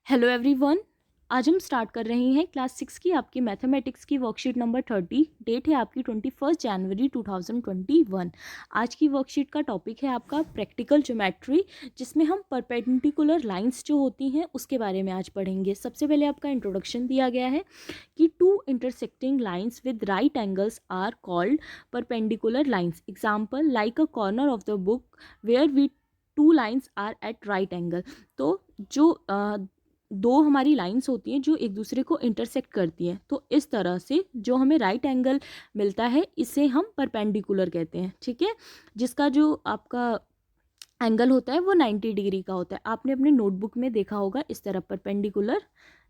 Hello everyone. आज हम start कर रहे हैं क्लास 6 की आपकी मैथमेटिक्स की वर्कशीट नंबर 30। डेट है आपकी 21 जनवरी 2021। आज की वर्कशीट का टॉपिक है आपका प्रैक्टिकल ज्योमेट्री, जिसमें हम परपेंडिकुलर लाइंस जो होती हैं उसके बारे में आज पढ़ेंगे। सबसे पहले आपका इंट्रोडक्शन दिया गया है कि two intersecting lines with right angles are called perpendicular lines. Example like a corner of the book where we two lines are at right angle. तो जो दो हमारी लाइंस होती हैं जो एक दूसरे को इंटरसेक्ट करती हैं, तो इस तरह से जो हमें राइट एंगल मिलता है इसे हम परपेंडिकुलर कहते हैं। ठीक है, जिसका जो आपका एंगल होता है वो 90 डिग्री का होता है। आपने अपने नोटबुक में देखा होगा इस तरह परपेंडिकुलर।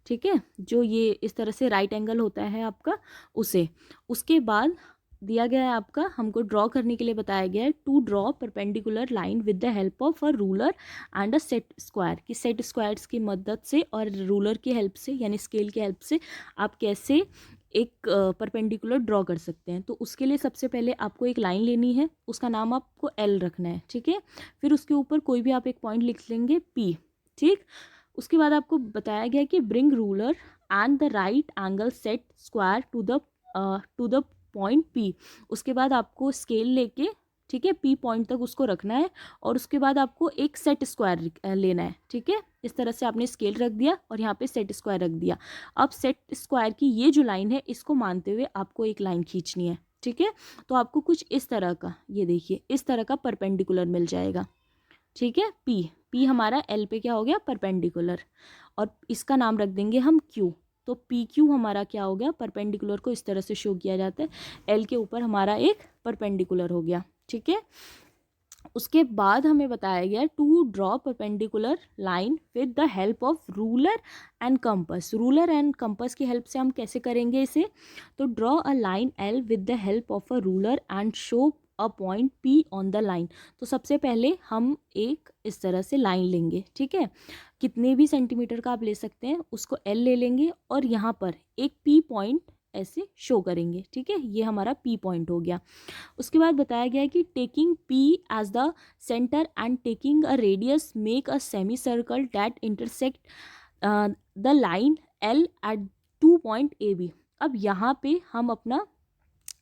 ठीक है, जो ये इस तरह से राइट एंगल होता है आपका उसे। उसके बाद दिया गया है आपका, हमको ड्रॉ करने के लिए बताया गया है to draw perpendicular line with the help of a ruler and a set square. कि सेट स्क्वायर्स की मदद से और रूलर की हेल्प से यानी स्केल की हेल्प से आप कैसे एक परपेंडिकुलर ड्रॉ कर सकते हैं। तो उसके लिए सबसे पहले आपको एक लाइन लेनी है, उसका नाम आपको एल रखना है। ठीक है, फिर उसके ऊपर कोई भी आप एक पॉइंट लिख लेंगे पी। ठीक, उसके बाद आपको बताया गया कि bring ruler and the right angle set square to the point P. उसके बाद आपको स्केल लेके, ठीक है, पी पॉइंट तक उसको रखना है और उसके बाद आपको एक सेट स्क्वायर लेना है। ठीक है, इस तरह से आपने स्केल रख दिया और यहाँ पे सेट स्क्वायर रख दिया। अब सेट स्क्वायर की ये जो लाइन है इसको मानते हुए आपको एक लाइन खींचनी है। ठीक है, तो आपको कुछ इस तरह का, ये देखिए इस तरह का परपेंडिकुलर मिल जाएगा। ठीक है, पी पी हमारा एल पे क्या हो गया, परपेंडिकुलर। और इसका नाम रख देंगे हम क्यू। तो पी क्यू हमारा क्या हो गया, परपेंडिकुलर को इस तरह से शो किया जाता है। एल के ऊपर हमारा एक परपेंडिकुलर हो गया। ठीक है, उसके बाद हमें बताया गया to draw perpendicular line with the help of ruler and compass. Ruler and compass की हेल्प से हम कैसे करेंगे इसे, तो draw a line L with the help of a ruler and show a point P on the line. तो सबसे पहले हम एक इस तरह से लाइन लेंगे। ठीक है, कितने भी सेंटीमीटर का आप ले सकते हैं, उसको एल ले लेंगे और यहाँ पर एक पी पॉइंट ऐसे शो करेंगे। ठीक है, ये हमारा पी पॉइंट हो गया। उसके बाद बताया गया है कि taking P as the centre and taking a radius make a semi circle that intersect the line L at 2 point A B. अब यहाँ पे हम अपना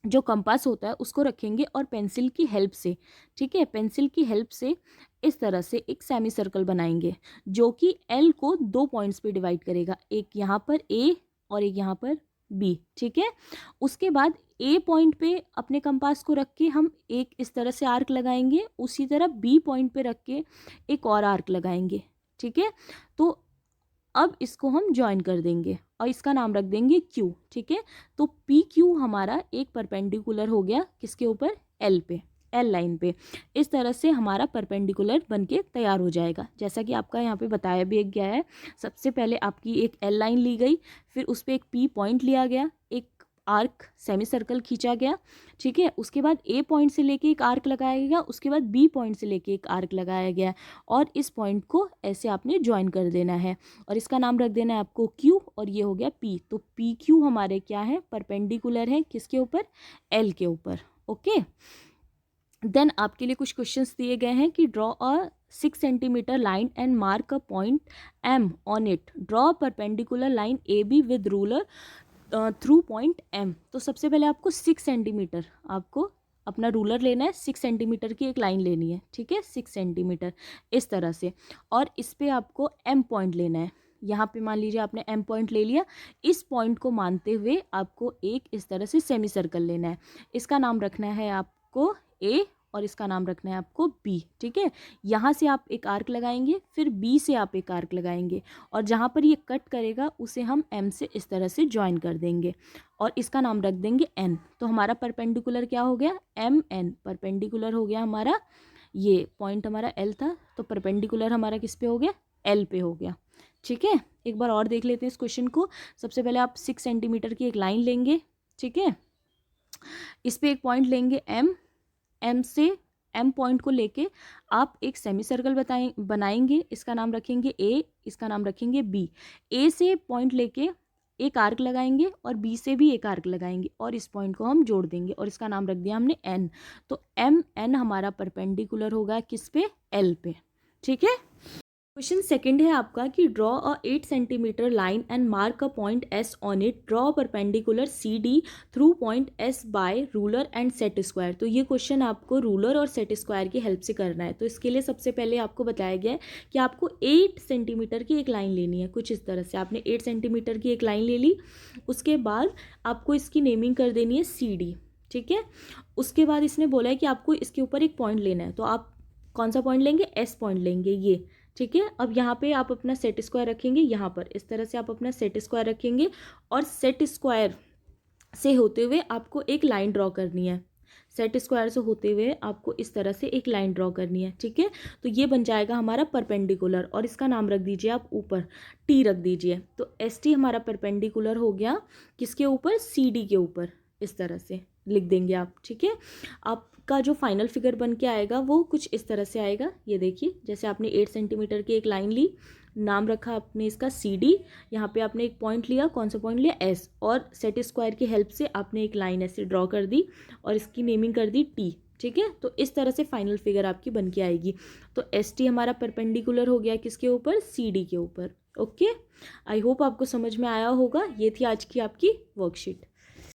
जो कंपास होता है उसको रखेंगे और पेंसिल की हेल्प से, ठीक है, पेंसिल की हेल्प से इस तरह से एक सेमी सर्कल बनाएंगे जो कि एल को 2 पॉइंट्स पे डिवाइड करेगा, एक यहाँ पर ए और एक यहाँ पर बी। ठीक है, उसके बाद ए पॉइंट पे अपने कंपास को रख के हम एक इस तरह से आर्क लगाएंगे, उसी तरह बी पॉइंट पे रख के एक और आर्क लगाएंगे। ठीक है, तो अब इसको हम ज्वाइन कर देंगे और इसका नाम रख देंगे क्यू। ठीक है, तो पी क्यू हमारा एक परपेंडिकुलर हो गया किसके ऊपर, एल पे, एल लाइन पे। इस तरह से हमारा परपेंडिकुलर बनके तैयार हो जाएगा, जैसा कि आपका यहाँ पे बताया भी गया है। सबसे पहले आपकी एक एल लाइन ली गई, फिर उस पर एक पी पॉइंट लिया गया, एक आर्क सेमी सर्कल खींचा गया। ठीक है, उसके बाद ए पॉइंट से लेके एक आर्क लगाया गया, उसके बाद बी पॉइंट से लेके एक आर्क लगाया गया और इस पॉइंट को ऐसे आपने ज्वाइन कर देना है और इसका नाम रख देना है आपको क्यू और ये हो गया पी। तो पी क्यू हमारे क्या है, परपेंडिकुलर है किसके ऊपर, एल के ऊपर। ओके, देन आपके लिए कुछ क्वेश्चंस दिए गए हैं कि draw a 6 centimetre line and mark a point M on it. Draw perpendicular line A B with ruler through point M. तो सबसे पहले आपको 6 सेंटीमीटर आपको अपना रूलर लेना है, 6 सेंटीमीटर की एक लाइन लेनी है। ठीक है, 6 सेंटीमीटर इस तरह से, और इस पे आपको एम पॉइंट लेना है। यहाँ पे मान लीजिए आपने एम पॉइंट ले लिया, इस पॉइंट को मानते हुए आपको एक इस तरह से सेमी सर्कल लेना है। इसका नाम रखना है आपको ए और इसका नाम रखना है आपको बी। ठीक है, यहाँ से आप एक आर्क लगाएंगे, फिर बी से आप एक आर्क लगाएंगे और जहाँ पर ये कट करेगा उसे हम एम से इस तरह से ज्वाइन कर देंगे और इसका नाम रख देंगे एन। तो हमारा परपेंडिकुलर क्या हो गया, एम एन। परपेंडिकुलर हो गया हमारा, ये पॉइंट हमारा एल था, तो परपेंडिकुलर हमारा किस पे हो गया, एल पे हो गया। ठीक है, एक बार और देख लेते हैं इस क्वेश्चन को। सबसे पहले आप 6 सेंटीमीटर की एक लाइन लेंगे। ठीक है, इस पे एक पॉइंट लेंगे एम, एम से एम पॉइंट को लेके आप एक सेमी सर्कल बनाएंगे, इसका नाम रखेंगे ए, इसका नाम रखेंगे बी। ए से पॉइंट लेके एक आर्क लगाएंगे और बी से भी एक आर्क लगाएंगे और इस पॉइंट को हम जोड़ देंगे और इसका नाम रख दिया हमने एन। तो एम एन हमारा परपेंडिकुलर होगा किस पे, एल पे। ठीक है, क्वेश्चन सेकंड है आपका कि draw a 8 centimetre line and mark a point S on it, draw perpendicular C D through point S by ruler and set square. तो ये क्वेश्चन आपको रूलर और सेट स्क्वायर की हेल्प से करना है। तो इसके लिए सबसे पहले आपको बताया गया है कि आपको 8 सेंटीमीटर की एक लाइन लेनी है। कुछ इस तरह से आपने 8 सेंटीमीटर की एक लाइन ले ली, उसके बाद आपको इसकी नेमिंग कर देनी है सी डी, ठीक है। उसके बाद इसने बोला है कि आपको इसके ऊपर एक पॉइंट लेना है, तो आप कौन सा पॉइंट लेंगे, एस पॉइंट लेंगे ये, ठीक है। अब यहाँ पे आप अपना सेट स्क्वायर रखेंगे, यहाँ पर इस तरह से आप अपना सेट स्क्वायर रखेंगे और सेट स्क्वायर से होते हुए आपको एक लाइन ड्रॉ करनी है। सेट स्क्वायर से होते हुए आपको इस तरह से एक लाइन ड्रॉ करनी है, ठीक है। तो ये बन जाएगा हमारा परपेंडिकुलर और इसका नाम रख दीजिए आप ऊपर, टी रख दीजिए। तो एस टी हमारा परपेंडिकुलर हो गया किसके ऊपर, सी डी के ऊपर, इस तरह से लिख देंगे आप, ठीक है। आपका जो फाइनल फिगर बन के आएगा वो कुछ इस तरह से आएगा। ये देखिए, जैसे आपने 8 सेंटीमीटर की एक लाइन ली, नाम रखा आपने इसका सी डी, यहाँ पे आपने एक पॉइंट लिया, कौन सा पॉइंट लिया, एस, और सेट स्क्वायर की हेल्प से आपने एक लाइन ऐसे ड्रॉ कर दी और इसकी नेमिंग कर दी टी, ठीक है। तो इस तरह से फाइनल फिगर आपकी बन के आएगी। तो एस टी हमारा परपेंडिकुलर हो गया किसके ऊपर, सी डी के ऊपर। ओके, आई होप आपको समझ में आया होगा। ये थी आज की आपकी वर्कशीट।